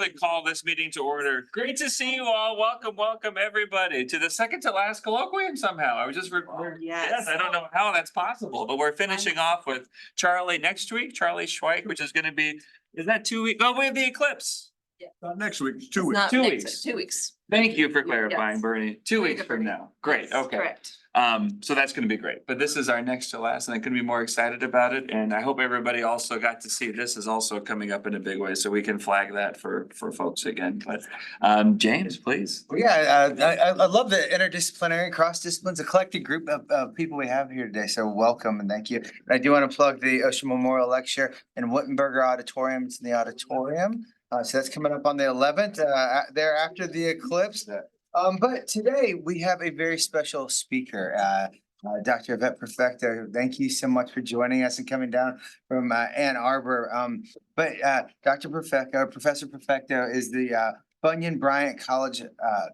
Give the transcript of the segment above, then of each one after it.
quickly call this meeting to order. Great to see you all. Welcome, welcome everybody to the second to last colloquium somehow. I was just, yes, I don't know how that's possible, but we're finishing off with Charlie next week, Charlie Schweik, which is gonna be, is that 2 weeks? Oh, we have the eclipse. Not next week, it's 2 weeks. Not 2 next weeks. week, 2 weeks. Thank you for Yes. clarifying, Bernie. 2 Very weeks good, from Bernie. now. Great, Yes, okay. Correct. So that's gonna be great, but this is our next to last and I couldn't be more excited about it. And I hope everybody also got to see this is also coming up in a big way, so we can flag that for folks again. But James, please. Well, yeah, I love the interdisciplinary, cross disciplines, eclectic group of people we have here today. So welcome and thank you. And I do want to plug the Ostrom Memorial Lecture in Wittenberger Auditorium. It's in the auditorium. So that's coming up on the 11th, there after the eclipse. But today we have a very special speaker, Dr. Ivette Perfecto. Thank you so much for joining us and coming down from Ann Arbor. Dr. Perfecto, Professor Perfecto is the Bunyan Bryant College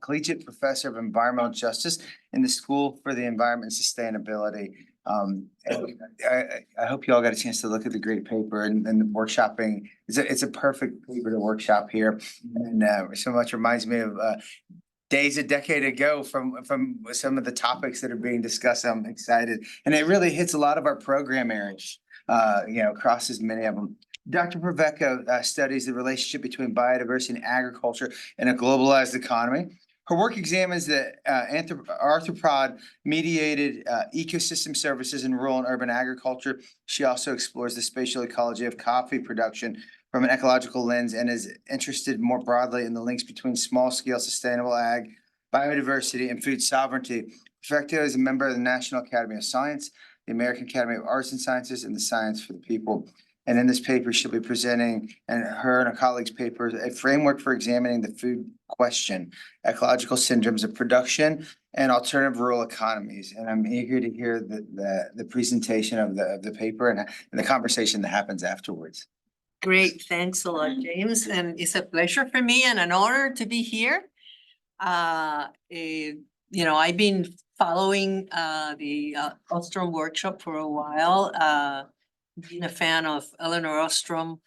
Collegiate Professor of Environmental Justice in the School for the Environment and Sustainability. And I hope you all got a chance to look at the great paper and the workshopping. It's a perfect paper to workshop here, and so much reminds me of days a decade ago from some of the topics that are being discussed. I'm excited, and it really hits a lot of our program areas. Crosses many of them. Dr. Perfecto studies the relationship between biodiversity and agriculture in a globalized economy. Her work examines the arthropod-mediated ecosystem services in rural and urban agriculture. She also explores the spatial ecology of coffee production from an ecological lens and is interested more broadly in the links between small-scale sustainable ag, biodiversity, and food sovereignty. Perfecto is a member of the National Academy of Science, the American Academy of Arts and Sciences, and the Science for the People. And in this paper, she'll be presenting, and her and her colleagues' papers, a framework for examining the food question, ecological syndromes of production, and alternative rural economies. And I'm eager to hear the presentation of the paper and the conversation that happens afterwards. Great, thanks a lot, James, and it's a pleasure for me and an honor to be here. I've been following the Ostrom Workshop for a while, been a fan of Eleanor Ostrom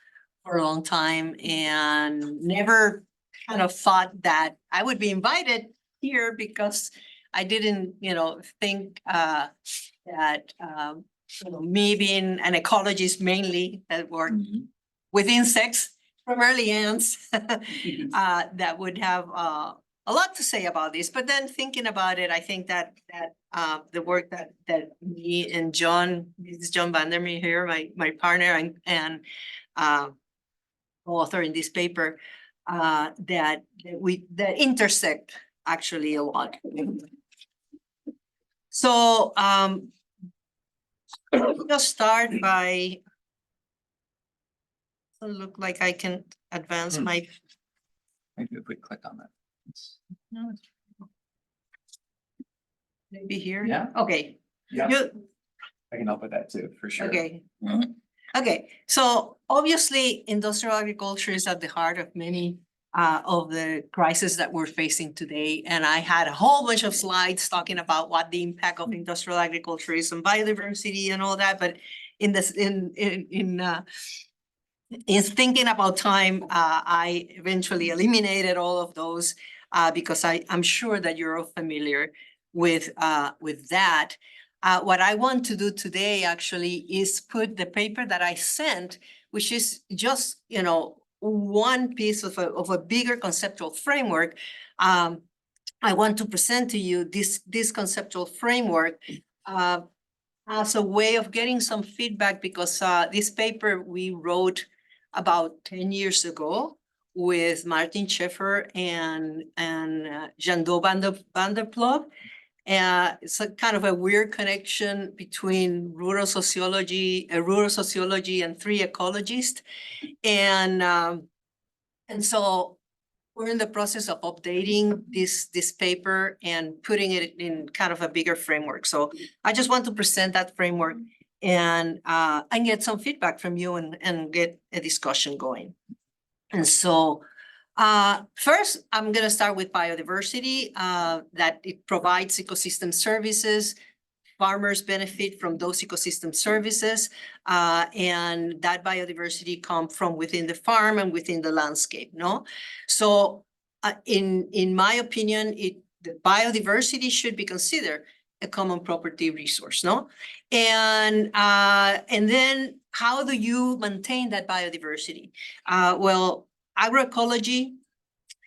for a long time and never kind of thought that I would be invited here because I didn't, think that me being an ecologist mainly that work with insects, primarily ants, that would have a lot to say about this. But then thinking about it, I think that the work that me and John, this is John Vandermeer here, my partner and author in this paper, that intersect actually a lot. So just start by. Look like I can advance my. Maybe if we click on that. Maybe here. Yeah. Okay. Yeah, You- I can help with that too, for sure. Okay. Okay, so obviously industrial agriculture is at the heart of many of the crises that we're facing today. And I had a whole bunch of slides talking about what the impact of industrial agriculture is on biodiversity and all that, but in thinking about time, I eventually eliminated all of those because I'm sure that you're all familiar with that. What I want to do today actually is put the paper that I sent, which is just, one piece of a bigger conceptual framework. I want to present to you this conceptual framework as a way of getting some feedback because this paper we wrote about 10 years ago with Martin Scheffer and Jandot van der Ploeg. It's a kind of a weird connection between rural sociology and three ecologists. And so we're in the process of updating this paper and putting it in kind of a bigger framework. So I just want to present that framework and get some feedback from you and get a discussion going. And so first, I'm going to start with biodiversity, that it provides ecosystem services farmers benefit from those ecosystem services, and that biodiversity come from within the farm and within the landscape, no? So in my opinion, the biodiversity should be considered a common property resource, no? And then how do you maintain that biodiversity? Well, agroecology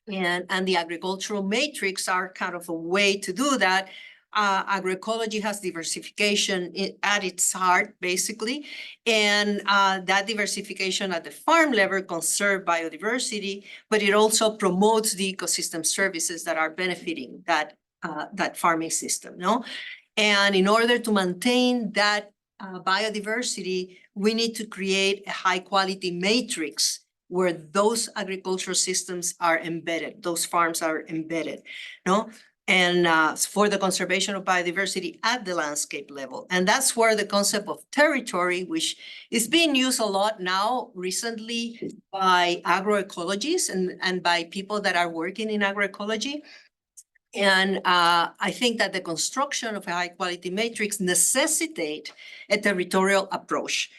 and the agricultural matrix are kind of a way to do that. Agroecology has diversification at its heart, basically, and that diversification at the farm level conserve biodiversity, but it also promotes the ecosystem services that are benefiting that farming system, no? And in order to maintain that biodiversity, we need to create a high quality matrix where those agricultural systems are embedded, those farms are embedded, no? And for the conservation of biodiversity at the landscape level. And that's where the concept of territory, which is being used a lot now recently by agroecologists and by people that are working in agroecology. And I think that the construction of a high quality matrix necessitate a territorial approach,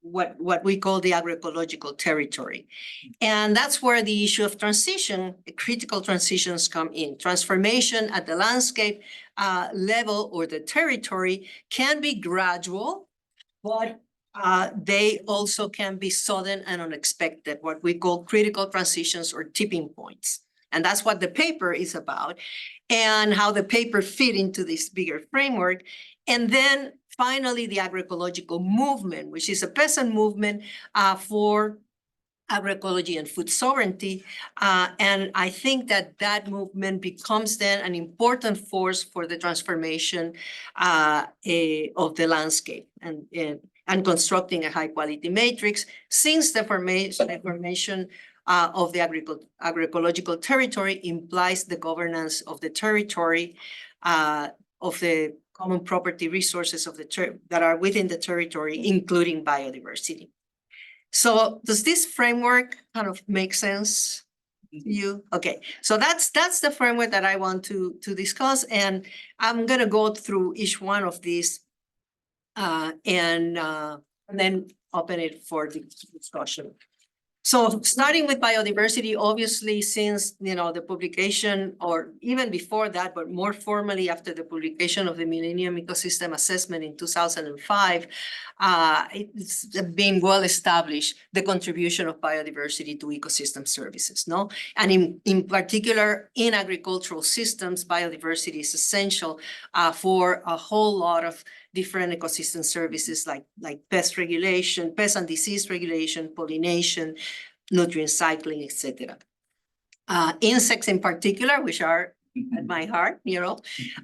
what we call the agroecological territory. And that's where the issue of transition, critical transitions come in. Transformation at the landscape level or the territory can be gradual, but they also can be sudden and unexpected, what we call critical transitions or tipping points. And that's what the paper is about and how the paper fit into this bigger framework. And then finally, the agroecological movement, which is a peasant movement for agroecology and food sovereignty. And I think that that movement becomes then an important force for the transformation of the landscape and constructing a high quality matrix, since the formation of the agroecological territory implies the governance of the territory, of the common property resources of that are within the territory, including biodiversity. So does this framework kind of make sense to you? Okay, so that's the framework that I want to discuss, and I'm gonna go through each one of these and then open it for the discussion. So starting with biodiversity, obviously, since, the publication, or even before that, but more formally after the publication of the Millennium Ecosystem Assessment in 2005, it's been well established, the contribution of biodiversity to ecosystem services, no? And in particular, in agricultural systems, biodiversity is essential for a whole lot of different ecosystem services like pest regulation, pest and disease regulation, pollination, nutrient cycling, etc. Insects in particular, which are at my heart,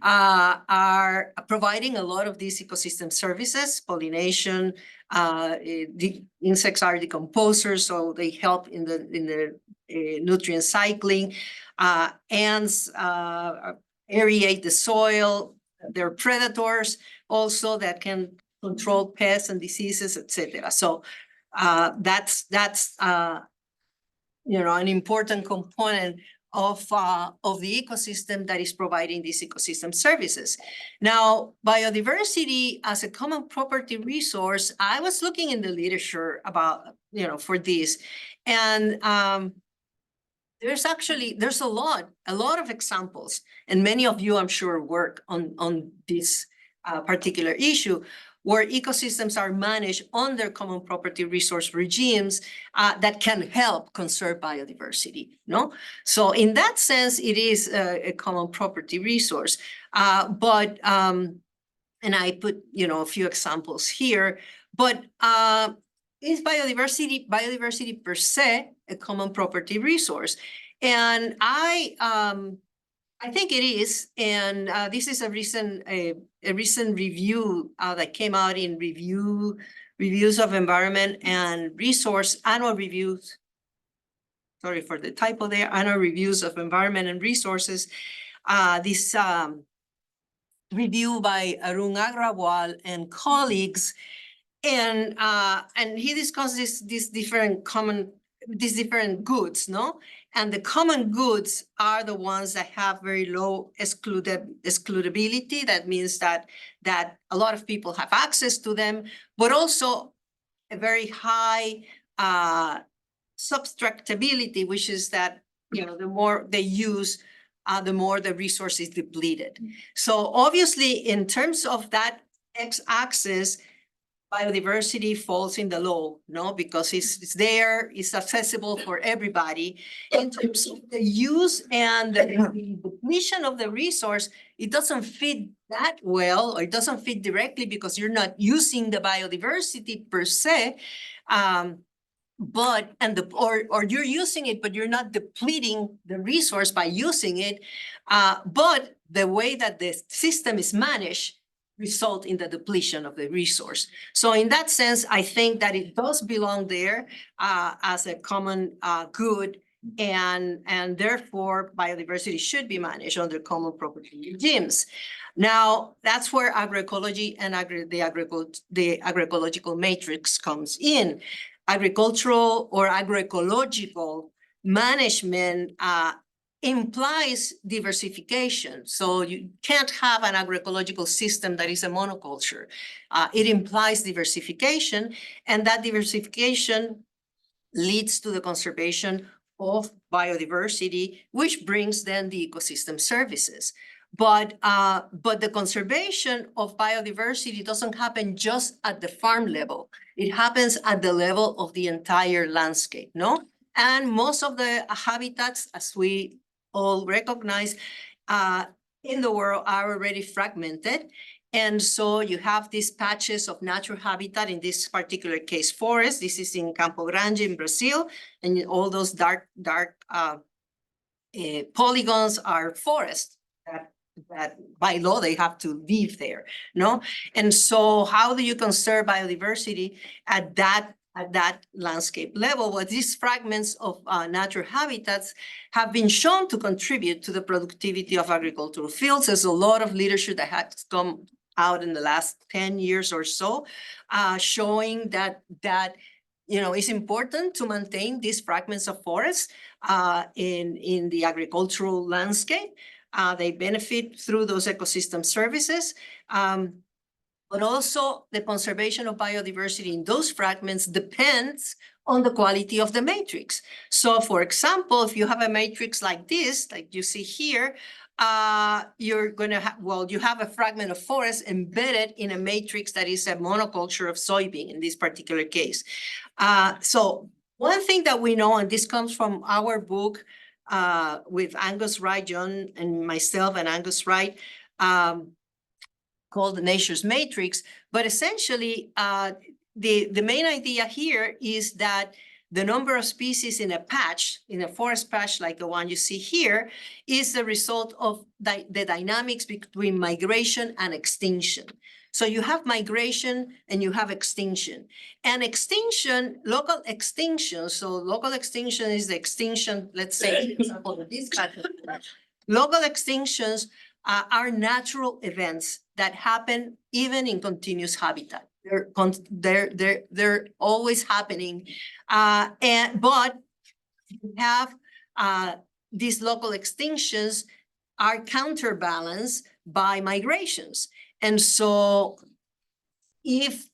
are providing a lot of these ecosystem services, pollination. The insects are decomposers, so they help in the nutrient cycling. Ants aerate the soil. They're predators also that can control pests and diseases, etc. So that's an important component of the ecosystem that is providing these ecosystem services. Now, biodiversity as a common property resource, I was looking in the literature about, for this, and there's a lot of examples, and many of you, I'm sure, work on this particular issue, where ecosystems are managed under common property resource regimes that can help conserve biodiversity, no? So in that sense, it is a common property resource. And I put, a few examples here, but is biodiversity per se a common property resource? And I think it is, and this is a recent review that came out in reviews of environment and resource annual reviews. Sorry for the typo there. Annual reviews of environment and resources. This review by Arun Agrawal and colleagues, and he discusses these different goods, no? And the common goods are the ones that have very low excludability. That means that a lot of people have access to them, but also a very high subtractability, which is that, the more they use, the more the resource is depleted. So obviously, in terms of that x-axis, biodiversity falls in the low, no, because it's there, it's accessible for everybody. In terms of the use and the depletion of the resource, it doesn't fit that well, or it doesn't fit directly because you're not using the biodiversity per se. Or you're using it, but you're not depleting the resource by using it. But the way that the system is managed result in the depletion of the resource. So in that sense, I think that it does belong there as a common good, and therefore biodiversity should be managed under common property regimes. Now, that's where agroecology and the agroecological matrix comes in. Agricultural or agroecological management implies diversification. So you can't have an agroecological system that is a monoculture. It implies diversification, and that diversification leads to the conservation of biodiversity, which brings then the ecosystem services. But the conservation of biodiversity doesn't happen just at the farm level. It happens at the level of the entire landscape, no? And most of the habitats, as we all recognize, in the world are already fragmented. And so you have these patches of natural habitat, in this particular case, forest. This is in Campo Grande in Brazil, and all those dark polygons are forests that by law they have to live there, no? And so how do you conserve biodiversity at that landscape level? Well, these fragments of natural habitats have been shown to contribute to the productivity of agricultural fields. There's a lot of literature that has come out in the last 10 years or so, showing that it's important to maintain these fragments of forests in the agricultural landscape. They benefit through those ecosystem services. But also the conservation of biodiversity in those fragments depends on the quality of the matrix. So for example, if you have a matrix like this, like you see here, you're going to have, you have a fragment of forest embedded in a matrix that is a monoculture of soybean in this particular case. So one thing that we know, and this comes from our book with Angus Wright, John and myself and Angus Wright, called the Nature's Matrix. But essentially, the main idea here is that the number of species in a patch, in a forest patch like the one you see here, is the result of the dynamics between migration and extinction. So you have migration and you have extinction. And extinction, local extinction, so local extinction is the extinction, let's say, for example, of this pattern. Local extinctions are natural events that happen even in continuous habitat. They're always happening. But you have these local extinctions are counterbalanced by migrations. And so if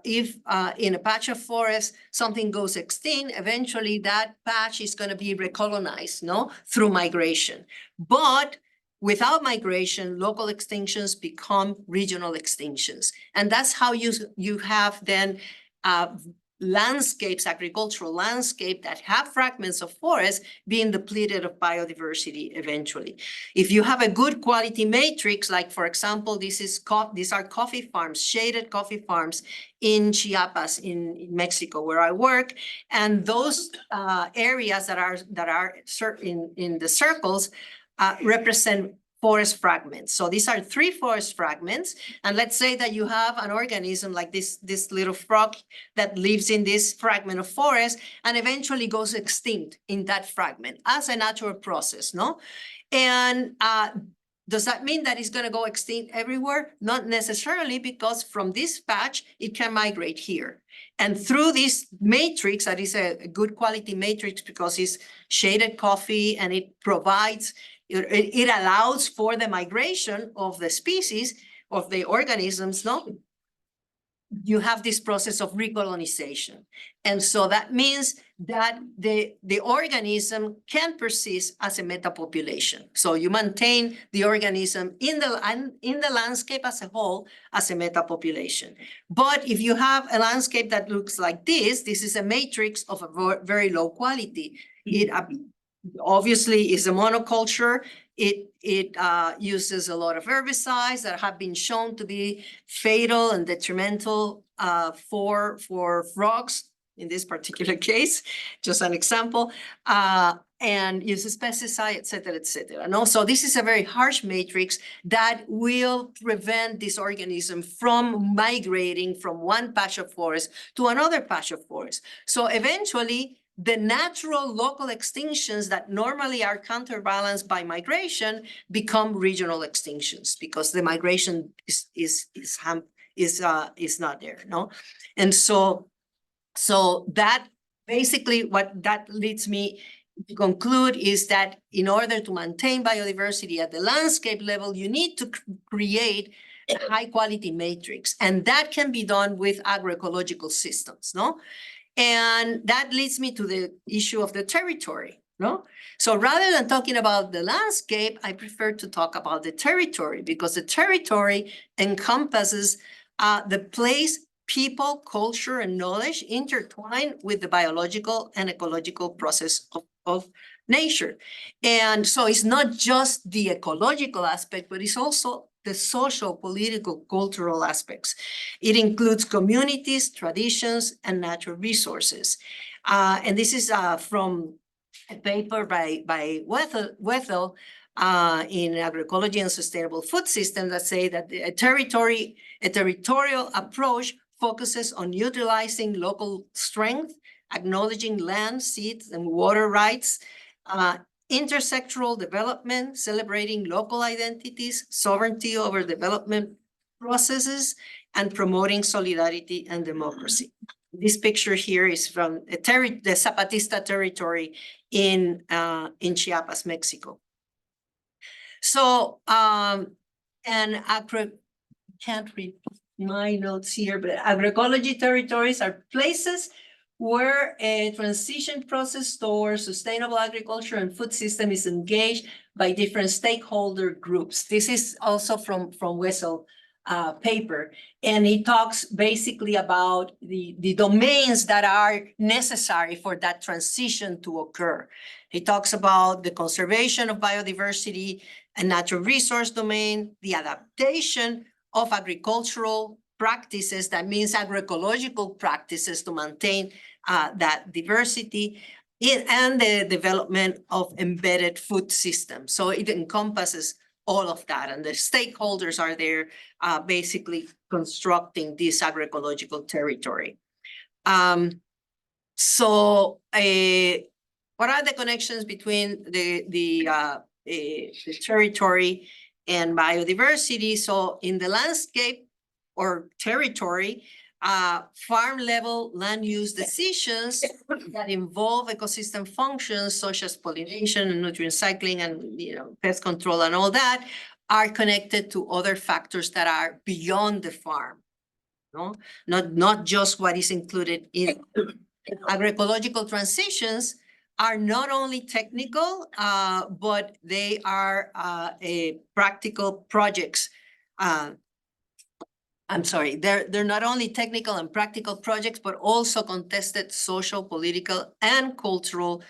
in a patch of forest, something goes extinct, eventually that patch is going to be recolonized, no, through migration. But without migration, local extinctions become regional extinctions. And that's how you have then landscapes, agricultural landscape that have fragments of forest being depleted of biodiversity eventually. If you have a good quality matrix, like for example, these are coffee farms, shaded coffee farms in Chiapas in Mexico, where I work. And those areas that are in the circles represent forest fragments. So these are 3 forest fragments. And let's say that you have an organism like this little frog that lives in this fragment of forest and eventually goes extinct in that fragment as a natural process, no? And Does that mean that it's going to go extinct everywhere? Not necessarily, because from this patch, it can migrate here. And through this matrix, that is a good quality matrix because it's shaded coffee and it provides, it allows for the migration of the species, of the organisms, no? You have this process of recolonization. And so that means that the organism can persist as a metapopulation. So you maintain the organism in the landscape as a whole as a metapopulation. But if you have a landscape that looks like this is a matrix of a very low quality. It obviously is a monoculture. It uses a lot of herbicides that have been shown to be fatal and detrimental for frogs in this particular case, just an example, and uses pesticide, et cetera, et cetera. And also, this is a very harsh matrix that will prevent this organism from migrating from one patch of forest to another patch of forest. So eventually, the natural local extinctions that normally are counterbalanced by migration become regional extinctions because the migration is not there, no? And so that basically what that leads me to conclude is that in order to maintain biodiversity at the landscape level, you need to create a high quality matrix, and that can be done with agroecological systems, no? And that leads me to the issue of the territory, no? So rather than talking about the landscape, I prefer to talk about the territory because the territory encompasses the place, people, culture, and knowledge intertwined with the biological and ecological process of nature. And so it's not just the ecological aspect, but it's also the social, political, cultural aspects. It includes communities, traditions, and natural resources. And this is from a paper by Wethel in Agroecology and Sustainable Food Systems that say that a territorial approach focuses on utilizing local strength, acknowledging land, seeds, and water rights, intersectoral development, celebrating local identities, sovereignty over development processes, and promoting solidarity and democracy. This picture here is from the Zapatista territory in Chiapas, Mexico. So, and can't read my notes here, but agroecology territories are places where a transition process towards sustainable agriculture and food system is engaged by different stakeholder groups. This is also from Wessel paper, and he talks basically about the domains that are necessary for that transition to occur. He talks about the conservation of biodiversity and natural resource domain, the adaptation of agricultural practices, that means agroecological practices to maintain that diversity, and the development of embedded food systems. So it encompasses all of that, and the stakeholders are there basically constructing this agroecological territory. So what are the connections between the territory and biodiversity? So in the landscape or territory, farm level land use decisions that involve ecosystem functions such as pollination and nutrient cycling and pest control and all that are connected to other factors that are beyond the farm, no? Not just what is included in agroecological transitions are not only technical, but they are practical projects. I'm sorry, they're not only technical and practical projects, but also contested social, political, and cultural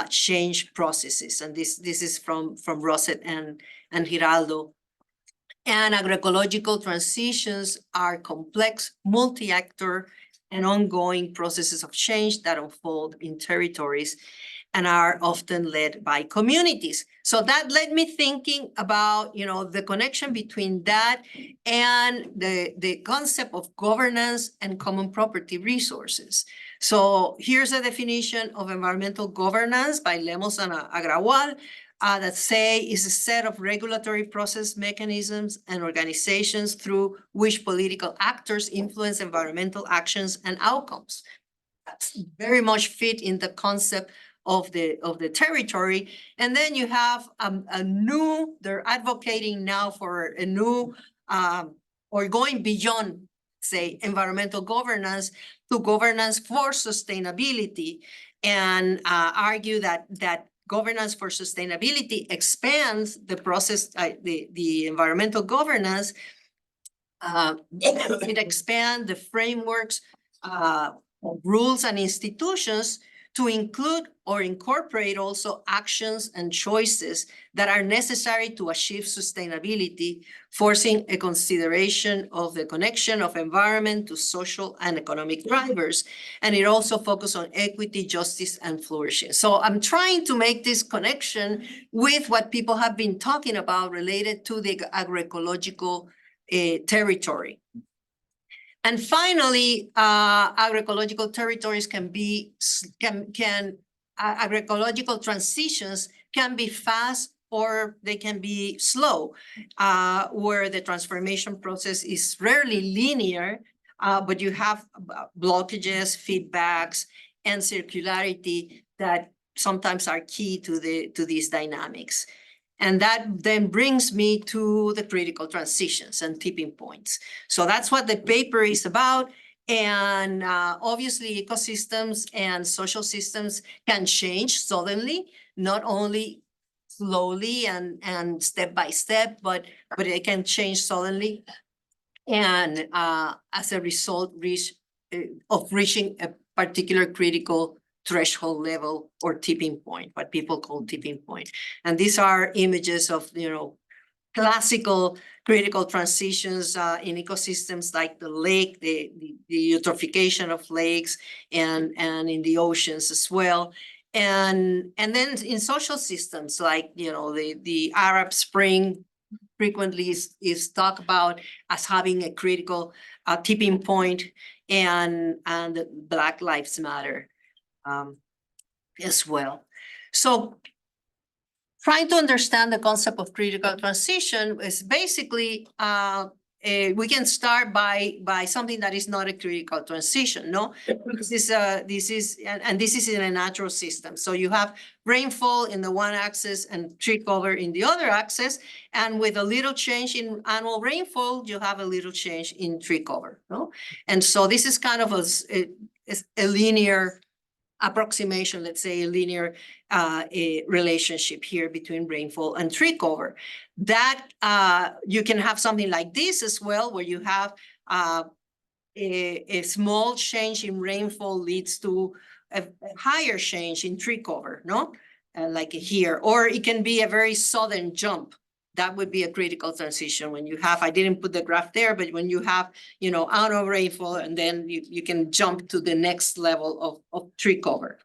change processes. And this is from Rosset and Giraldo. And agroecological transitions are complex, multi-actor, and ongoing processes of change that unfold in territories and are often led by communities. So that led me thinking about, the connection between that and the concept of governance and common property resources. So here's a definition of environmental governance by Lemos and Agrawal. that say is a set of regulatory process mechanisms and organizations through which political actors influence environmental actions and outcomes. That's very much fit in the concept of the territory. And then you have they're advocating now for a new or going beyond, say, environmental governance to governance for sustainability, and argue that governance for sustainability expands the process, the environmental governance. It expands the frameworks, rules and institutions to include or incorporate also actions and choices that are necessary to achieve sustainability, forcing a consideration of the connection of environment to social and economic drivers. And it also focuses on equity, justice, and flourishing. So I'm trying to make this connection with what people have been talking about related to the agroecological territory. And finally, agroecological territories agroecological transitions can be fast or they can be slow, where the transformation process is rarely linear, but you have blockages, feedbacks, and circularity that sometimes are key to these dynamics. And that then brings me to the critical transitions and tipping points. So that's what the paper is about. And obviously, ecosystems and social systems can change suddenly, not only slowly and step by step, but it can change suddenly. And as a result of reaching a particular critical threshold level or tipping point, what people call tipping point. And these are images of, classical critical transitions in ecosystems like the lake, the eutrophication of lakes, and in the oceans as well. And then in social systems like, the Arab Spring frequently is talked about as having a critical tipping point, and Black Lives Matter as well. So trying to understand the concept of critical transition is basically, we can start by something that is not a critical transition, no? This is in a natural system. So you have rainfall in the one axis and tree cover in the other axis. And with a little change in annual rainfall, you have a little change in tree cover, no? And so this is kind of a linear approximation, let's say a linear a relationship here between rainfall and tree cover. That you can have something like this as well, where you have a small change in rainfall leads to a higher change in tree cover, no? Like here, or it can be a very sudden jump. That would be a critical transition when you have, I didn't put the graph there, but when you have, out of rainfall, and then you can jump to the next level of tree cover.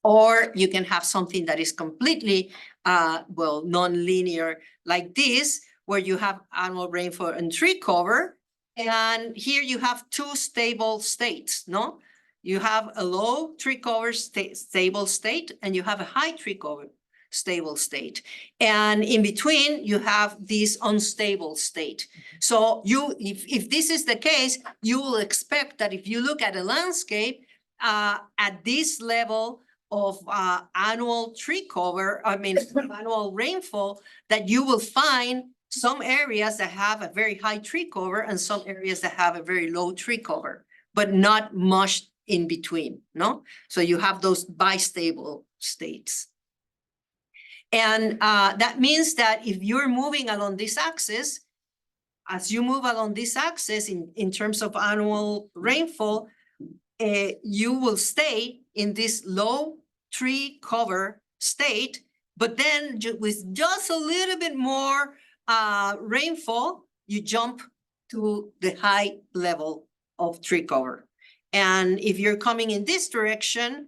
Or you can have something that is completely, non-linear like this, where you have annual rainfall and tree cover. And here you have two stable states, no? You have a low tree cover stable state, and you have a high tree cover stable state. And in between, you have this unstable state. So if this is the case, you will expect that if you look at a landscape at this level of annual tree cover, annual rainfall, that you will find some areas that have a very high tree cover and some areas that have a very low tree cover, but not much in between, no? So you have those bistable states. And that means that if you're moving along this axis, as you move along this axis in terms of annual rainfall, you will stay in this low tree cover state, but then with just a little bit more rainfall, you jump to the high level of tree cover. And if you're coming in this direction,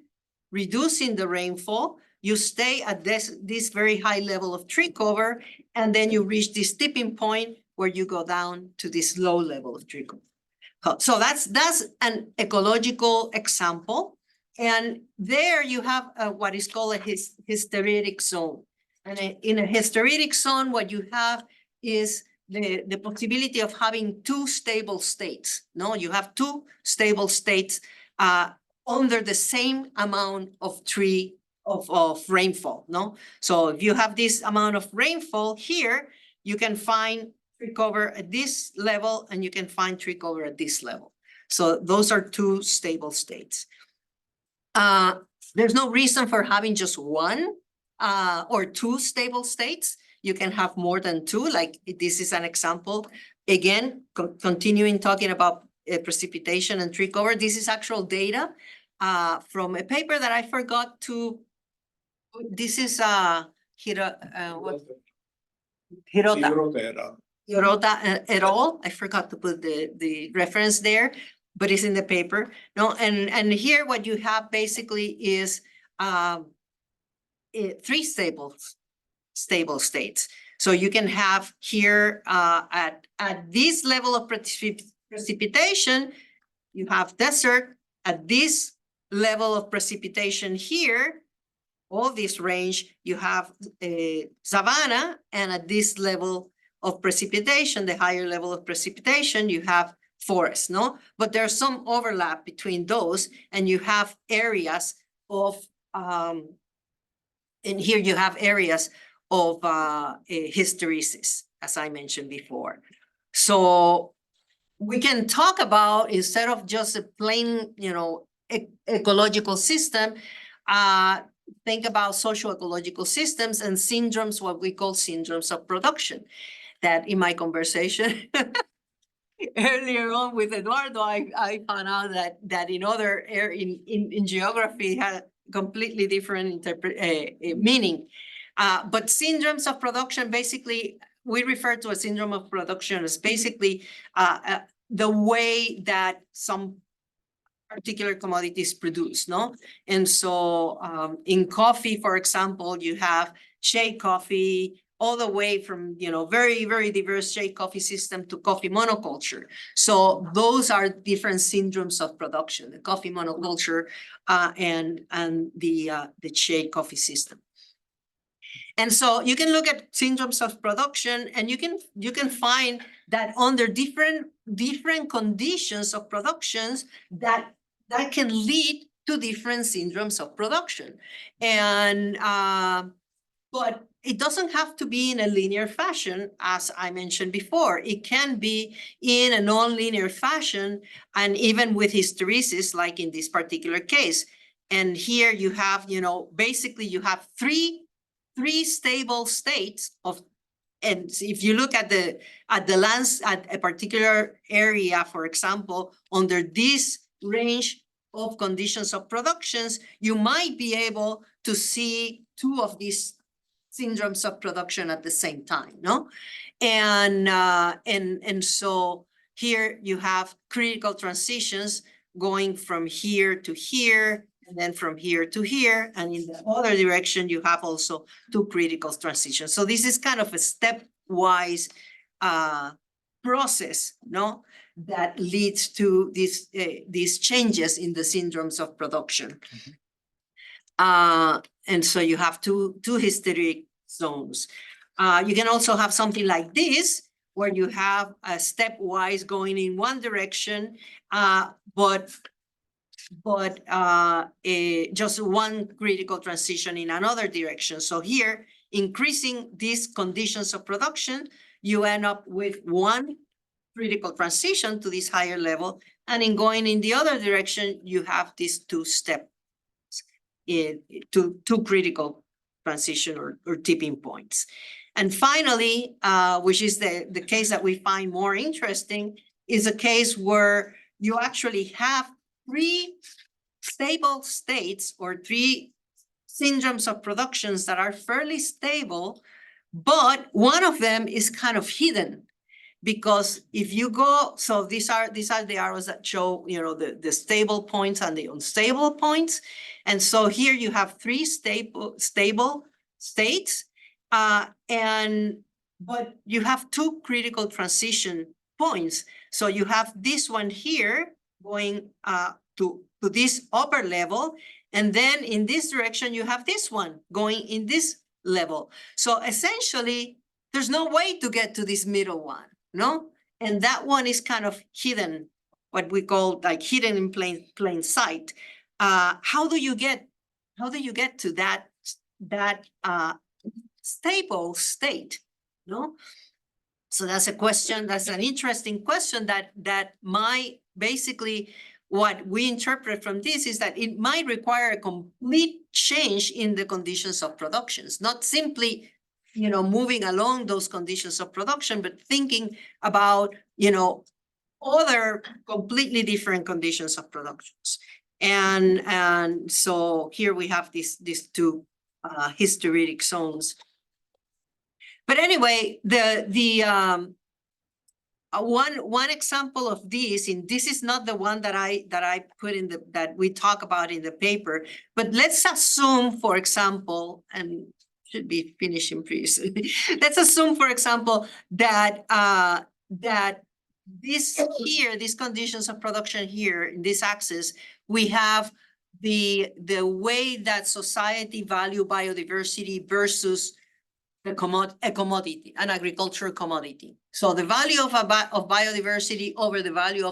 reducing the rainfall, you stay at this very high level of tree cover, and then you reach this tipping point where you go down to this low level of tree cover. So that's an ecological example. And there you have what is called a hysteretic zone. And in a hysteretic zone, what you have is the possibility of having two stable states. No, you have two stable states under the same amount of rainfall. No, so if you have this amount of rainfall here, you can find tree cover at this level, and you can find tree cover at this level. So those are two stable states. There's no reason for having just one or two stable states. You can have more than two, like this is an example. Again, continuing talking about precipitation and tree cover. This is actual data from a paper that I forgot to. This is Hirota et al. I forgot to put the reference there, but it's in the paper. No, and here what you have basically is three stable states. So you can have here at this level of precipitation, you have desert. At this level of precipitation here, all this range, you have a savanna, and at this level of precipitation, the higher level of precipitation, you have forest, no? But there's some overlap between those, and you have areas of, and here you have areas of hysteresis, as I mentioned before. So we can talk about, instead of just a plain, ecological system, think about socio-ecological systems and syndromes, what we call syndromes of production. That in my conversation earlier on with Eduardo, I found out that in other in geography had completely different meaning. But syndromes of production, basically, we refer to a syndrome of production as basically the way that some particular commodities produce, no? And so in coffee, for example, you have shade coffee, all the way from, very, very diverse shade coffee system to coffee monoculture. So those are different syndromes of production, the coffee monoculture and the shade coffee system. And so you can look at syndromes of production, and you can find that under different conditions of productions that can lead to different syndromes of production. And but it doesn't have to be in a linear fashion, as I mentioned before. It can be in a non-linear fashion, and even with hysteresis, like in this particular case. And here you have, basically you have three stable states of, and if you look at the lands at a particular area, for example, under this range of conditions of productions, you might be able to see two of these syndromes of production at the same time, no? And so here you have critical transitions going from here to here, and then from here to here, and in the other direction, you have also two critical transitions. So this is kind of a stepwise process, no? That leads to these changes in the syndromes of production. And so you have two hysteric zones. You can also have something like this, where you have a stepwise going in one direction, but just one critical transition in another direction. So here, increasing these conditions of production, you end up with one critical transition to this higher level, and in going in the other direction, you have these two critical transition or tipping points. And finally, which is the case that we find more interesting, is a case where you actually have three stable states or three syndromes of productions that are fairly stable, but one of them is kind of hidden. Because if you go, so these are the arrows that show, the stable points and the unstable points. And so here you have three stable states, but you have two critical transition points. So you have this one here going to this upper level, and then in this direction you have this one going in this level. So essentially, there's no way to get to this middle one, no? And that one is kind of hidden, what we call like hidden in plain sight. How do you get to that stable state, no? So that's a question, that's an interesting question that might basically, what we interpret from this is that it might require a complete change in the conditions of productions, not simply, moving along those conditions of production, but thinking about, other completely different conditions of productions. And so here we have these two hysteretic zones. But anyway, one example of this, and this is not the one that I put in that we talk about in the paper, but let's assume, for example, and should be finishing pretty soon. Let's assume, for example, that these conditions of production here in this axis, we have the way that society value biodiversity versus a commodity, an agricultural commodity. So the value of biodiversity over the value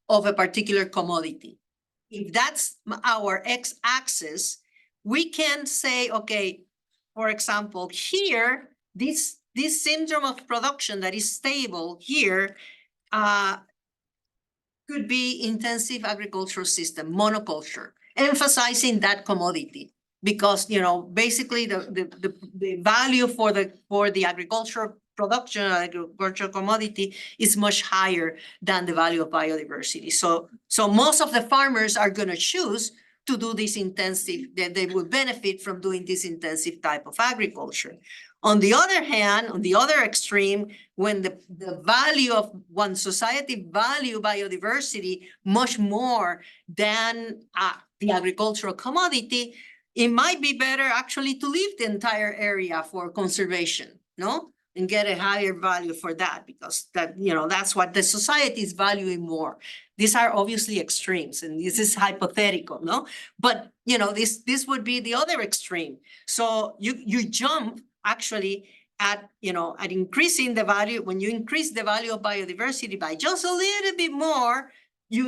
of a particular commodity. If that's our x-axis, we can say, okay, for example, here, this syndrome of production that is stable here could be intensive agricultural system, monoculture, emphasizing that commodity. Because, basically the value for the agricultural production, agricultural commodity is much higher than the value of biodiversity. So most of the farmers are going to choose to do this intensive, that they will benefit from doing this intensive type of agriculture. On the other hand, on the other extreme, when the value of one society value biodiversity much more than the agricultural commodity, it might be better actually to leave the entire area for conservation, no? And get a higher value for that, because that's what the society is valuing more. These are obviously extremes, and this is hypothetical, no? But this would be the other extreme. So you jump actually at increasing the value. When you increase the value of biodiversity by just a little bit more, you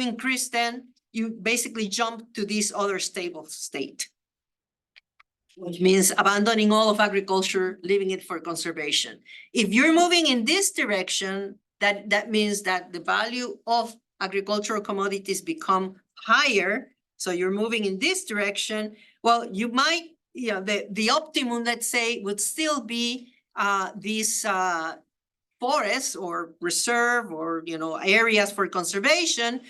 basically jump to this other stable state, which means abandoning all of agriculture, leaving it for conservation. If you're moving in this direction, that means that the value of agricultural commodities become higher. So you're moving in this direction. Well, you might, the optimum, let's say, would still be these forests or reserve or, areas for conservation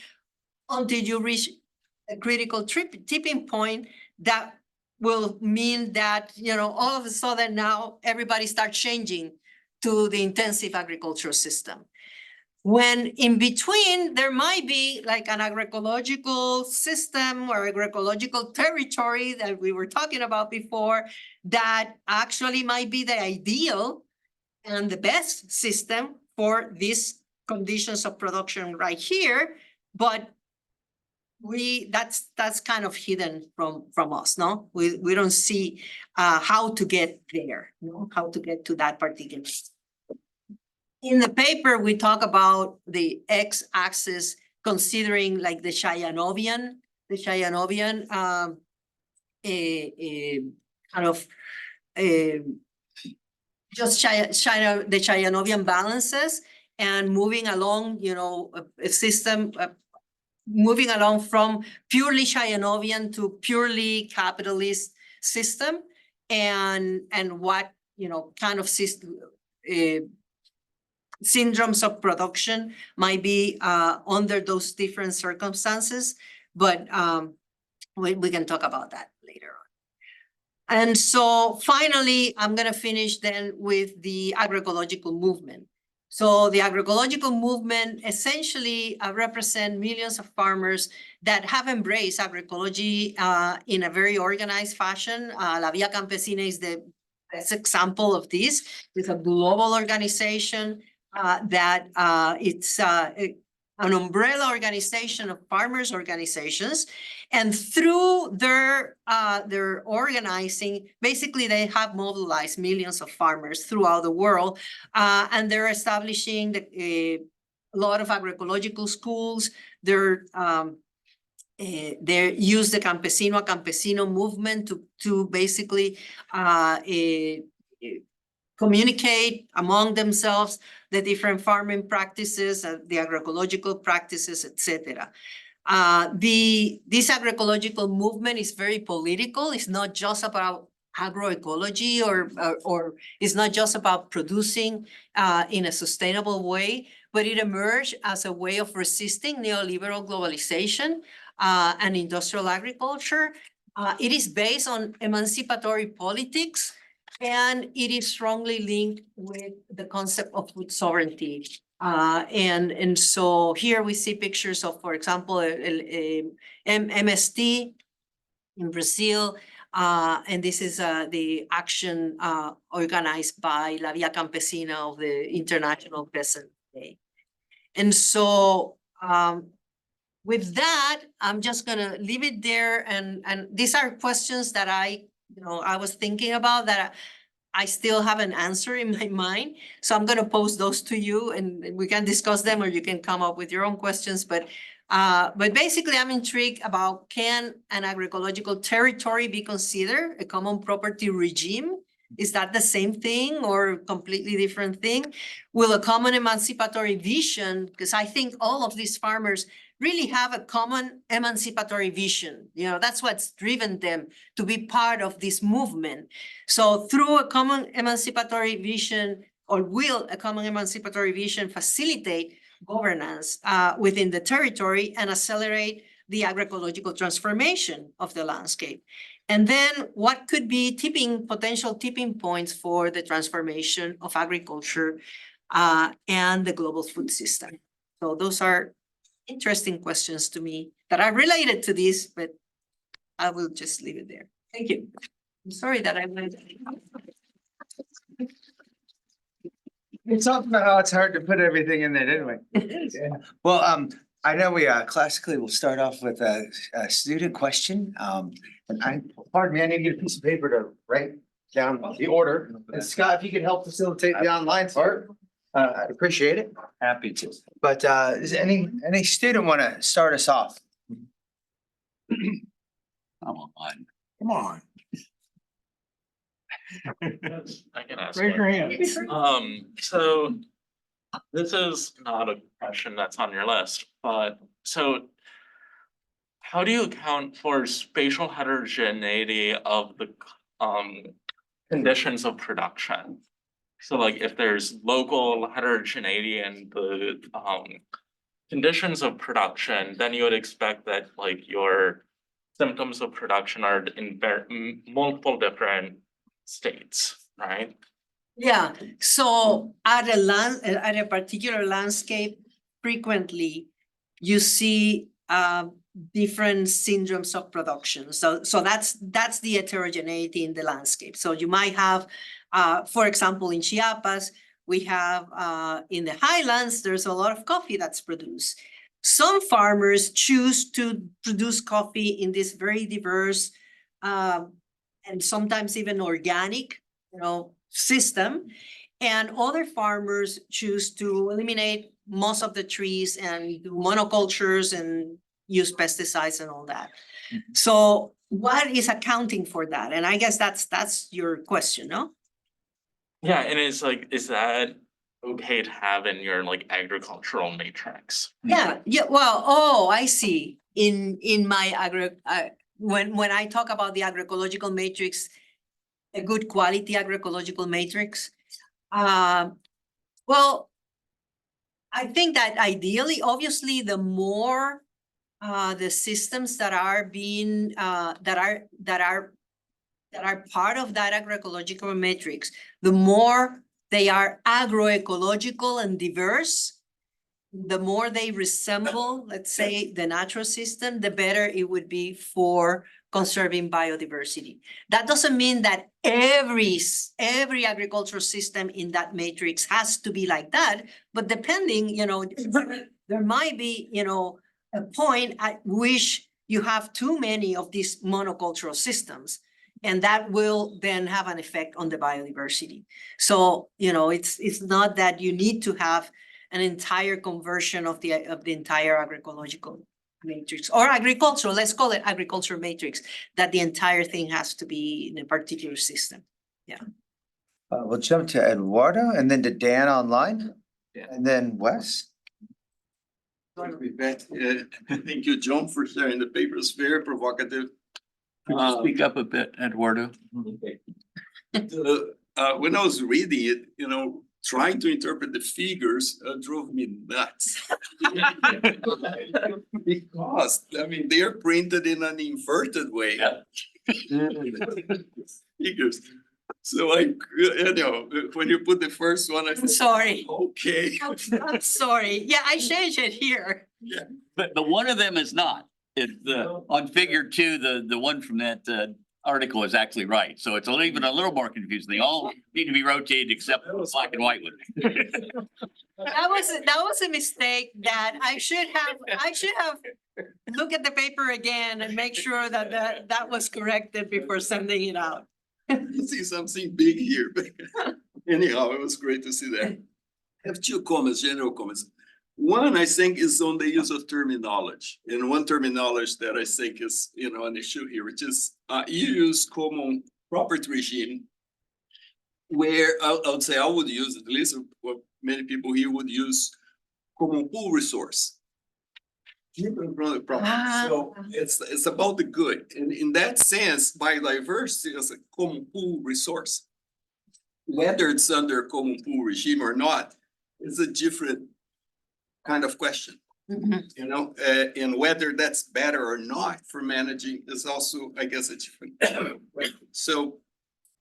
until you reach a critical tipping point that will mean that, all of a sudden now everybody starts changing to the intensive agricultural system. When in between, there might be like an agroecological system or agroecological territory that we were talking about before, that actually might be the ideal and the best system for these conditions of production right here. But that's kind of hidden from us, no? We don't see how to get there, how to get to that particular. In the paper, we talk about the x-axis considering like the Cheyenovian kind of just the Cheyenovian balances, and moving along, a system, moving along from purely Cheyenovian to purely capitalist system, and what, kind of system, syndromes of production might be under those different circumstances. But we can talk about that later on. And so finally, I'm going to finish then with the agroecological movement. So the agroecological movement essentially represent millions of farmers that have embraced agroecology in a very organized fashion. La Via Campesina is the best example of this. It's a global organization that it's an umbrella organization of farmers organizations. And through their organizing, basically they have mobilized millions of farmers throughout the world. And they're establishing a lot of agroecological schools. They use the campesino a campesino movement to basically communicate among themselves the different farming practices, the agroecological practices, etc. This agroecological movement is very political. It's not just about agroecology or it's not just about producing in a sustainable way, but it emerged as a way of resisting neoliberal globalization and industrial agriculture. It is based on emancipatory politics, and it is strongly linked with the concept of food sovereignty. And so here we see pictures of, for example, MST in Brazil. And this is the action organized by La Via Campesina of the International Peasant Day. And so with that, I'm just gonna leave it there. And these are questions that I was thinking about that I still have an answer in my mind. So I'm gonna pose those to you and we can discuss them, or you can come up with your own questions. But basically I'm intrigued about, can an agroecological territory be considered a common property regime? Is that the same thing or completely different thing? Will a common emancipatory vision, because I think all of these farmers really have a common emancipatory vision. That's what's driven them to be part of this movement. So through a common emancipatory vision, or will a common emancipatory vision facilitate governance within the territory and accelerate the agroecological transformation of the landscape? And then what could be potential tipping points for the transformation of agriculture and the global food system? So those are interesting questions to me that are related to this, but I will just leave it there. Thank you. I'm sorry that I went. We talked about how it's hard to put everything in there, didn't we? Yeah. Well, I know we classically will start off with a student question. Pardon me, I need to get a piece of paper to write down the order. And Scott, if you could help facilitate the online part, I'd appreciate it. Happy to. But does any student want to start us off? Come on. Come on. I can ask. Raise your hand. So this is not a question that's on your list, but so how do you account for spatial heterogeneity of the conditions of production? So like if there's local heterogeneity in the conditions of production, then you would expect that like your symptoms of production are in multiple different states, right? Yeah, so at a particular landscape, frequently you see different syndromes of production. So that's the heterogeneity in the landscape. So you might have, for example, in Chiapas, we have in the highlands, there's a lot of coffee that's produced. Some farmers choose to produce coffee in this very diverse and sometimes even organic, system. And other farmers choose to eliminate most of the trees and do monocultures and use pesticides and all that. So what is accounting for that? And I guess that's your question, no? Yeah, and it's like, is that okay to have in your like agricultural matrix? Yeah, well, I see. In my when I talk about the agroecological matrix, a good quality agroecological matrix. Well, I think that ideally, obviously, the more the systems that are being that are part of that agroecological matrix, the more they are agroecological and diverse, the more they resemble, let's say, the natural system, the better it would be for conserving biodiversity. That doesn't mean that every agricultural system in that matrix has to be like that, but depending, there might be, a point at which you have too many of these monocultural systems. And that will then have an effect on the biodiversity. So, it's not that you need to have an entire conversion of the entire agroecological matrix or agricultural, let's call it agricultural matrix, that the entire thing has to be in a particular system. We'll jump to Eduardo and then to Dan online. Yeah. And then Wes. Thank you, John, for sharing the papers. Very provocative. Speak up a bit, Eduardo. When I was reading it, trying to interpret the figures drove me nuts. Because, they are printed in an inverted way. Yeah. Figures. So when you put the first one, I I'm said, sorry. okay. I'm sorry. Yeah, I changed it here. But one of them is not. It's on figure 2, the one from that article is actually right. So it's even a little more confusing. They all need to be rotated except the black and white one. That was a mistake that I should have looked at the paper again and make sure that was corrected before sending it out. You see something big here, but anyhow, it was great to see that. I have 2 comments, general comments. One, I think, is on the use of terminology. And one terminology that I think is, an issue here, which is you use common property regime, where I would say I would use, at least what many people here would use, common pool resource. Different from the problem. So it's about the good. And in that sense, biodiversity is a common pool resource. Whether it's under common pool regime or not, is a different kind of question. And whether that's better or not for managing is also, I guess, a different question. So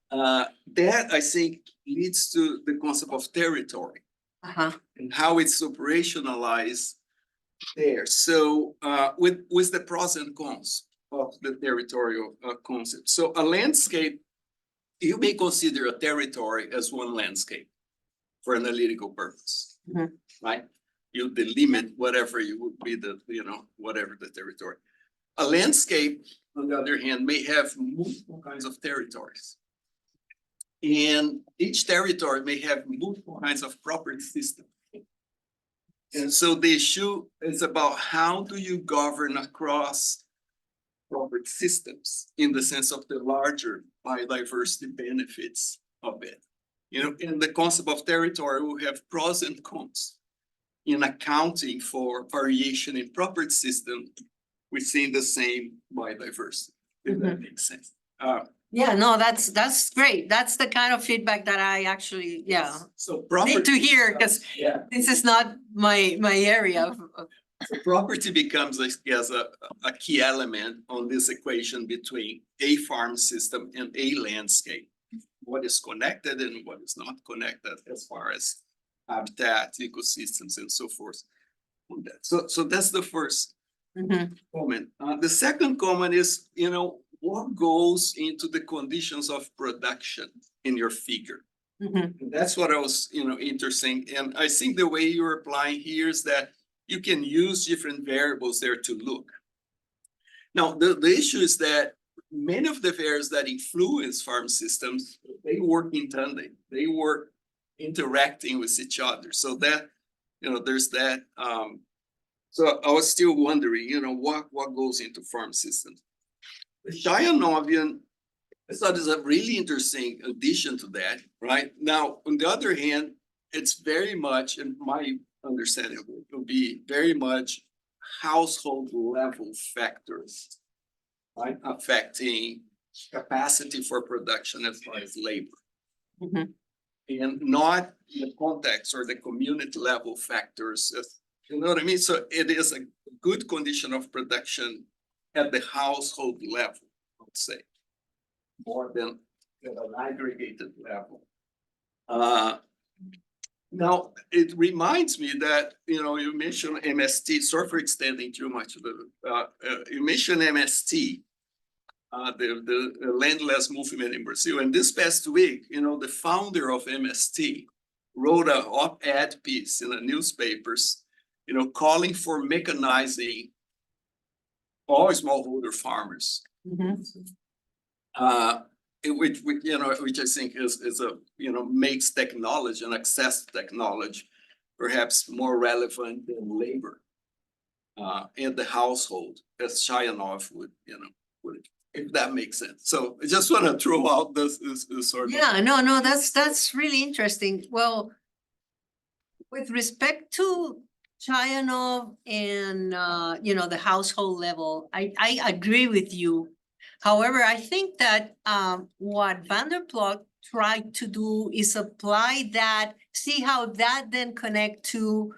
that, I think, leads to the concept of territory and how it's operationalized there. So with the pros and cons of the territorial concept. So a landscape, you may consider a territory as one landscape for analytical purpose, right? You delimit whatever you would be whatever the territory. A landscape, on the other hand, may have multiple kinds of territories. And each territory may have multiple kinds of property systems. And so the issue is about how do you govern across property systems in the sense of the larger biodiversity benefits of it. In the concept of territory, we have pros and cons in accounting for variation in property system within the same biodiversity, if that makes sense. Yeah, no, that's great. That's the kind of feedback that I actually, So need property. to hear, because this is not my area of. Property becomes as a key element on this equation between a farm system and a landscape. What is connected and what is not connected as far as habitat, ecosystems, and so forth. So that's the first comment. The second comment is, what goes into the conditions of production in your figure? That's what I was, interesting. And I think the way you're applying here is that you can use different variables there to look. Now, the issue is that many of the variables that influence farm systems, they work in tandem. They work interacting with each other. So that, there's that. So I was still wondering, what goes into farm systems? The Shayanovian, I thought is a really interesting addition to that, right? Now, on the other hand, it's very much, in my understanding, it will be very much household level factors, right? Affecting capacity for production as far as labor. And not the context or the community level factors, you know what I mean? So it is a good condition of production at the household level, I would say, more than at an aggregated level. Now, it reminds me that, you mentioned MST, sorry for extending too much, but you mentioned MST, the landless movement in Brazil. And this past week, the founder of MST wrote an op-ed piece in the newspapers calling for mechanizing all smallholder farmers. Which I think is makes technology and access to technology perhaps more relevant than labor. In the household, as Shayanov would, if that makes sense. So I just want to throw out this sort of. Yeah, no, that's really interesting. Well, with respect to Chayanov and, the household level, I agree with you. However, I think that, what Van der Ploeg tried to do is apply that, see how that then connect to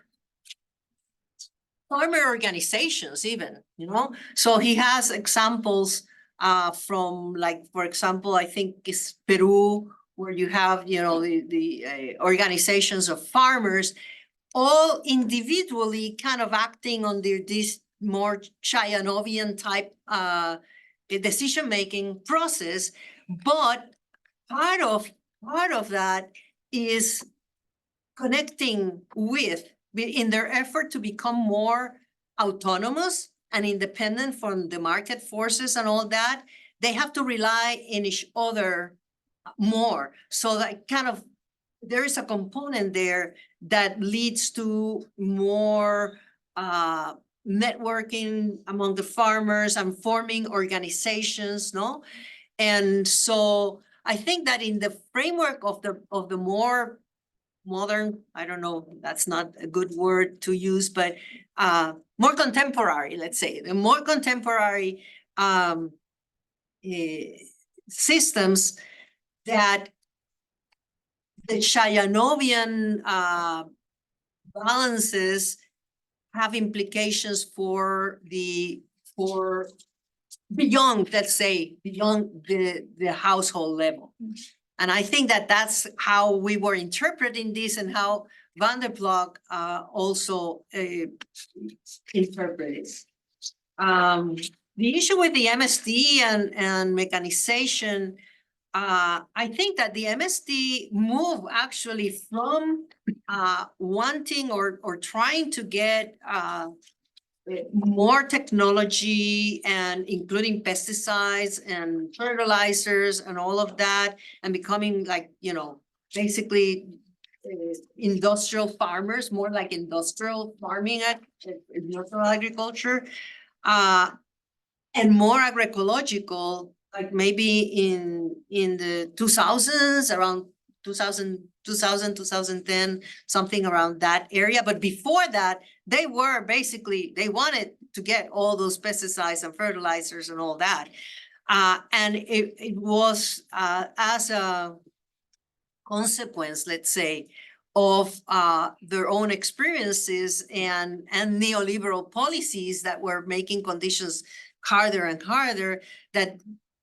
farmer organizations even, So he has examples, from like, for example, I think it's Peru, where you have, the organizations of farmers, all individually kind of acting under this more Chayanovian type decision-making process. But part of that is connecting with, in their effort to become more autonomous and independent from the market forces and all that, they have to rely on each other more. So that kind of, there is a component there that leads to more networking among the farmers and forming organizations, no? And so I think that in the framework of the more modern, I don't know, that's not a good word to use, but more contemporary, let's say, the more contemporary systems, that the Chayanovian balances have implications for beyond, let's say, beyond the household level. And I think that that's how we were interpreting this and how Van der Ploeg also interpreted it. The issue with the MSD and mechanization, I think that the MSD move actually from wanting or trying to get more technology, and including pesticides and fertilizers and all of that, and becoming like, basically industrial farmers, more like industrial farming at industrial agriculture, and more agroecological, like maybe in the 2000s, around 2010, something around that area. But before that, they wanted to get all those pesticides and fertilizers and all that. And it was as a consequence, let's say, of their own experiences and neoliberal policies that were making conditions harder and harder, that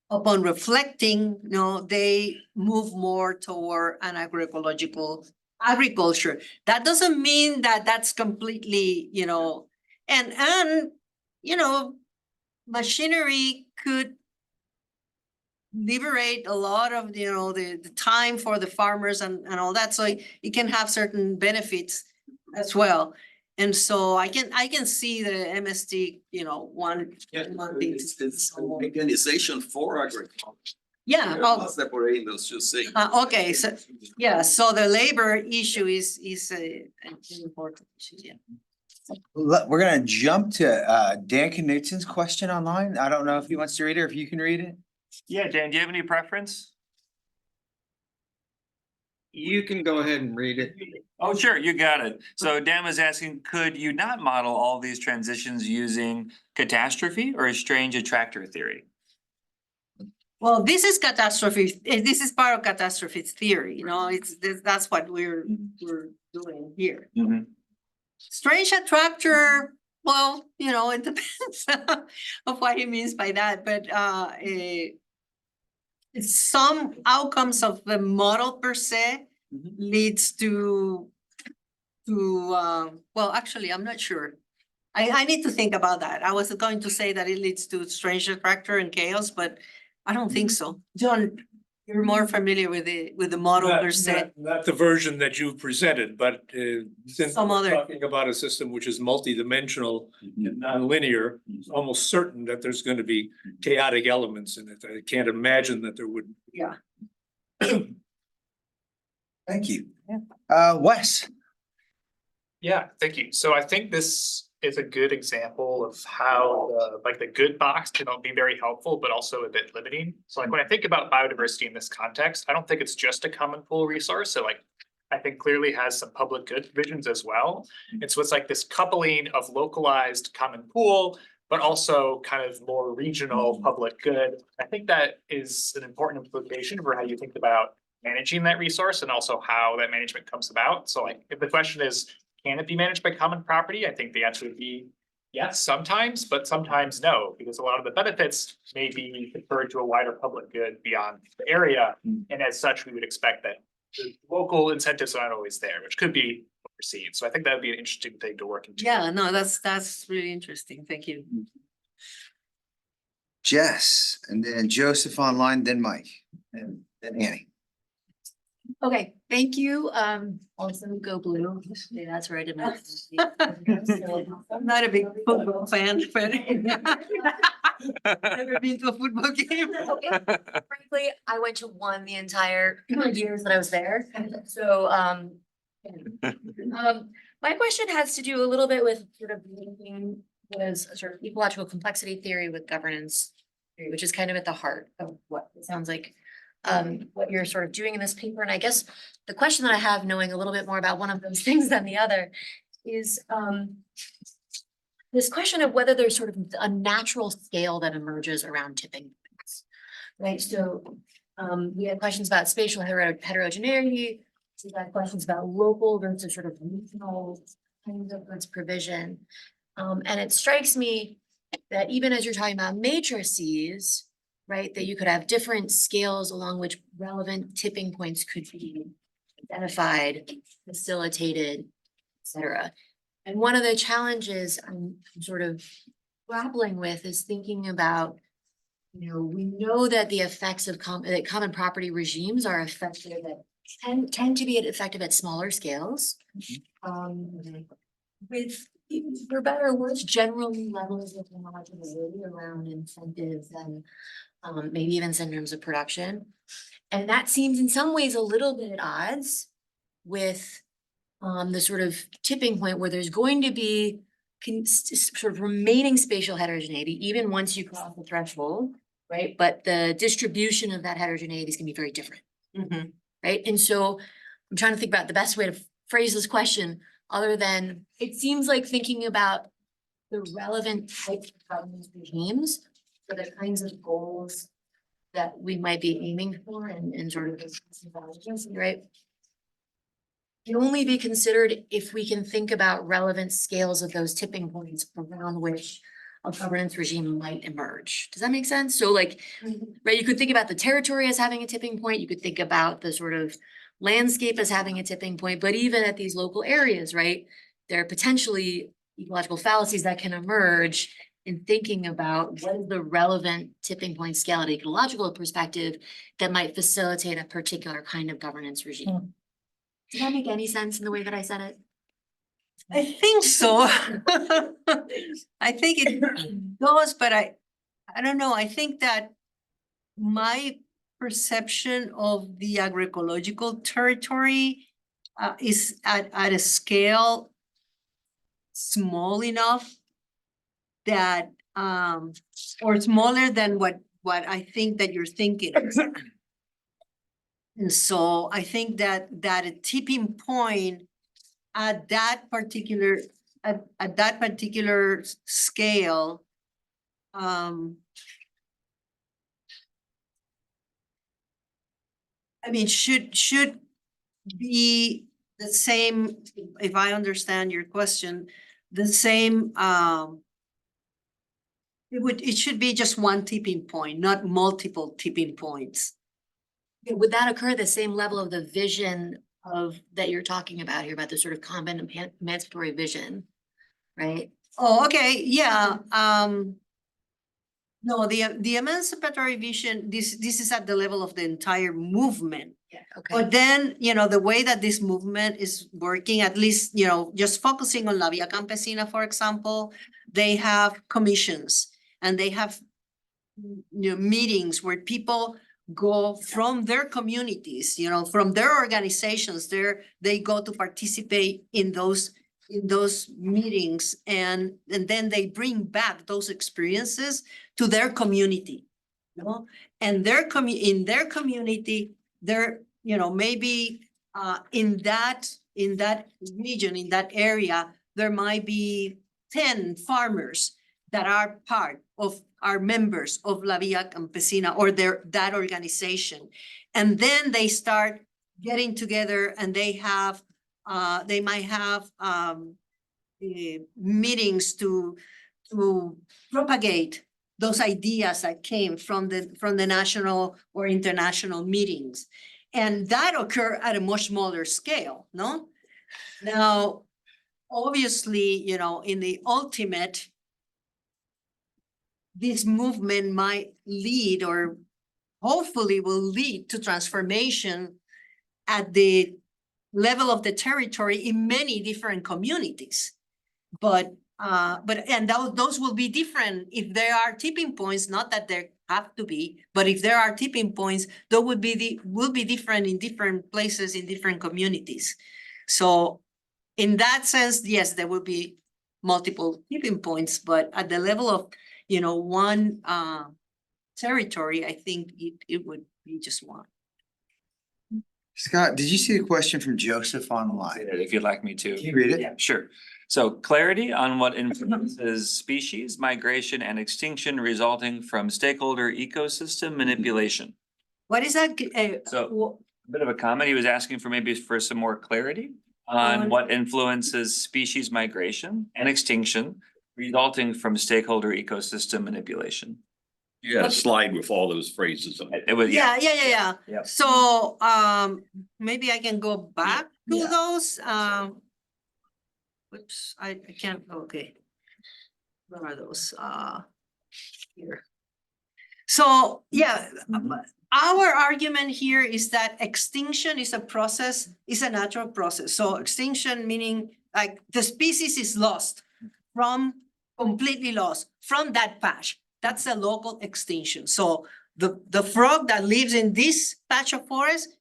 upon reflecting, they move more toward an agroecological agriculture. That doesn't mean that that's completely, and machinery could liberate a lot of, the time for the farmers and all that. So it can have certain benefits as well. And so I can see the MSD, one thing. It's mechanization for agriculture. Yeah. Not separating those two things. Okay, so, yeah, so the labor issue is an important issue, yeah. We're gonna jump to Dan Knutsen's question online. I don't know if he wants to read it or if you can read it. Yeah, Dan, do you have any preference? You can go ahead and read it. Oh, sure, you got it. So Dan was asking, could you not model all these transitions using catastrophe or a strange attractor theory? Well, this is catastrophe. This is part of catastrophe theory, that's what we're doing here. Strange attractor, well, it depends of what he means by that, but some outcomes of the model per se leads to well, actually, I'm not sure. I need to think about that. I was going to say that it leads to strange attractor and chaos, but I don't think so. John, You're more familiar with the model per se. Not the version that you presented, but since Some we're other- talking about a system which is multidimensional and nonlinear, it's almost certain that there's going to be chaotic elements in it. I can't imagine that there wouldn't. Yeah. Thank you. Wes? Yeah, thank you. So I think this is a good example of how like the good box can be very helpful, but also a bit limiting. So like when I think about biodiversity in this context, I don't think it's just a common pool resource. So like I think clearly has some public good provisions as well. And so it's like this coupling of localized common pool, but also kind of more regional public good. I think that is an important implication for how you think about managing that resource and also how that management comes about. So like if the question is, can it be managed by common property? I think the answer would be yes, sometimes, but sometimes no, because a lot of the benefits may be conferred to a wider public good beyond the area. And as such, we would expect that the local incentives aren't always there, which could be overseen. So I think that would be an interesting thing to work into. Yeah, no, that's really interesting. Thank you. Jess, and then Joseph online, then Mike, and then Annie. Okay, thank you. Also go blue. Yeah, that's where I did my. I'm not a big football fan, but never been to a football game. Frankly, I went to one the entire years that I was there. So, my question has to do a little bit with sort of linking was sort of ecological complexity theory with governance theory, which is kind of at the heart of what it sounds like what you're sort of doing in this paper. And I guess the question that I have, knowing a little bit more about one of those things than the other, is this question of whether there's sort of a natural scale that emerges around tipping points, right? So we had questions about spatial heterogeneity. We had questions about local versus sort of regional kinds of goods provision. And it strikes me that even as you're talking about matrices, right, that you could have different scales along which relevant tipping points could be identified, facilitated, et cetera. And one of the challenges I'm sort of grappling with is thinking about, you know, we know that the effects of common property regimes are effective at tend to be effective at smaller scales. With, for better or worse, generally levels of homogeneity around incentives and maybe even syndromes of production. And that seems in some ways a little bit at odds with the sort of tipping point where there's going to be sort of remaining spatial heterogeneity, even once you cross the threshold, right? But the distribution of that heterogeneity is gonna be very different, right? And so I'm trying to think about the best way to phrase this question, other than, it seems like thinking about the relevant types of governance regimes for the kinds of goals that we might be aiming for and sort of, right? Can only be considered if we can think about relevant scales of those tipping points around which a governance regime might emerge. Does that make sense? So like, right, you could think about the territory as having a tipping point. You could think about the sort of landscape as having a tipping point, but even at these local areas, right, there are potentially ecological fallacies that can emerge in thinking about what is the relevant tipping point scale at ecological perspective that might facilitate a particular kind of governance regime. Does that make any sense in the way that I said it? I think so. I think it does, but I don't know. I think that my perception of the agroecological territory is at a scale small enough that or smaller than what I think that you're thinking. And so I think that a tipping point at that particular scale I mean, should be the same, if I understand your question, the same, it should be just one tipping point, not multiple tipping points. Would that occur at the same level of the vision of that you're talking about here, about the sort of common emancipatory vision, right? Oh, okay, yeah, No, the emancipatory vision, this is at the level of the entire movement. Yeah, But then, the way that this movement is working, at least, just focusing on La Via Campesina, for example, they have commissions and they have meetings where people go from their communities, from their organizations, they go to participate in those meetings and then they bring back those experiences to their community. And in their community, they're, maybe in that region, in that area, there might be 10 farmers that are part of our members of La Via Campesina or that organization. And then they start getting together and they might have meetings to propagate those ideas that came from the national or international meetings. And that occur at a much smaller scale, no? Now, obviously, in the ultimate, this movement might lead or hopefully will lead to transformation at the level of the territory in many different communities. But those will be different if there are tipping points, not that there have to be, but if there are tipping points, those will be different in different places, in different communities. So in that sense, yes, there will be multiple tipping points, but at the level of, one territory, I think it would be just one. Scott, did you see a question from Joseph online? If you'd like me to. Can you read it? Yeah, sure. So clarity on what influences species migration and extinction resulting from stakeholder ecosystem manipulation. What is that? So a bit of a comment. He was asking for some more clarity on what influences species migration and extinction resulting from stakeholder ecosystem manipulation. You had a slide with all those phrases on it. It was, Yeah. Yeah. So, maybe I can go back to Yeah. those, whoops, I can't, okay. Where are those, here. So, yeah, our argument here is that extinction is a natural process. So extinction meaning like the species is completely lost from that patch. That's a local extinction. So the frog that lives in this patch of forest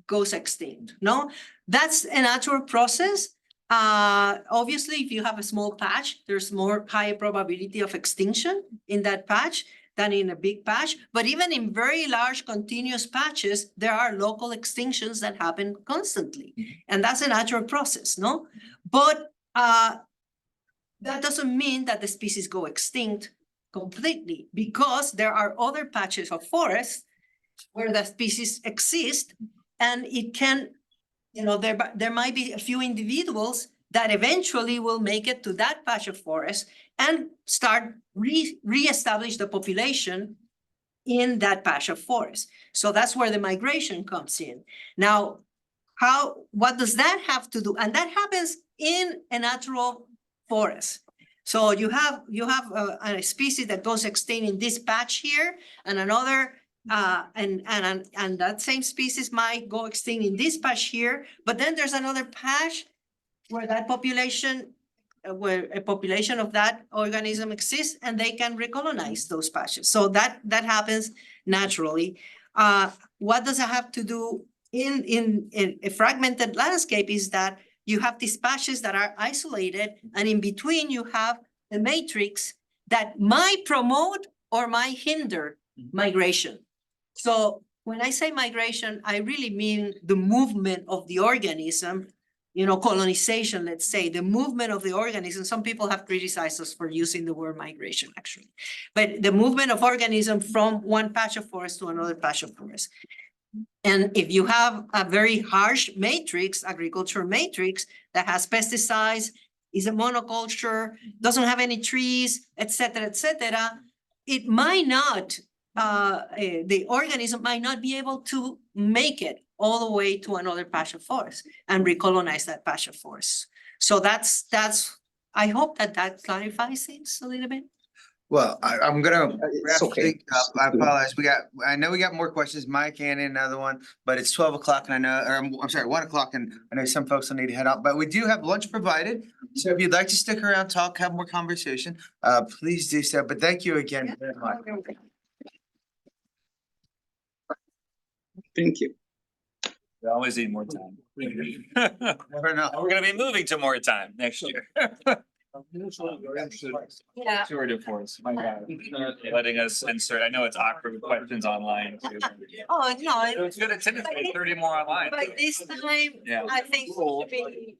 goes extinct, no? That's a natural process. Obviously, if you have a small patch, there's more higher probability of extinction in that patch than in a big patch. But even in very large continuous patches, there are local extinctions that happen constantly. And that's a natural process, no? But that doesn't mean that the species go extinct completely, because there are other patches of forest where the species exist, and it can, there might be a few individuals that eventually will make it to that patch of forest and start reestablish the population in that patch of forest. So that's where the migration comes in. Now, what does that have to do? And that happens in a natural forest. So you have a species that goes extinct in this patch here, and another, and that same species might go extinct in this patch here, but then there's another patch where that population, where a population of that organism exists, and they can recolonize those patches. So that happens naturally. What does it have to do in a fragmented landscape is that you have these patches that are isolated, and in between you have a matrix that might promote or might hinder migration. So when I say migration, I really mean the movement of the organism, colonization, let's say, the movement of the organism. Some people have criticized us for using the word migration, actually. But the movement of organism from one patch of forest to another patch of forest. And if you have a very harsh matrix, agriculture matrix, that has pesticides, is a monoculture, doesn't have any trees, et cetera, it might not, the organism might not be able to make it all the way to another patch of forest and recolonize that patch of forest. So that's, I hope that clarifies things a little bit. Well, I'm gonna It's wrap okay. things up. I apologize. I know we got more questions. Mike and another one, but it's 12 o'clock and I know, or I'm sorry, 1 o'clock and I know some folks will need to head out, but we do have lunch provided. So if you'd like to stick around, talk, have more conversation, please do so. But thank you again very much. Thank you. We always need more time. Never know. We're gonna be moving to more time next year. Yeah. Shorter for us, my God. Letting us insert, I know it's awkward with questions online too. Oh, no, It's good attendance, 30 more online. but this time, Yeah. I think we should be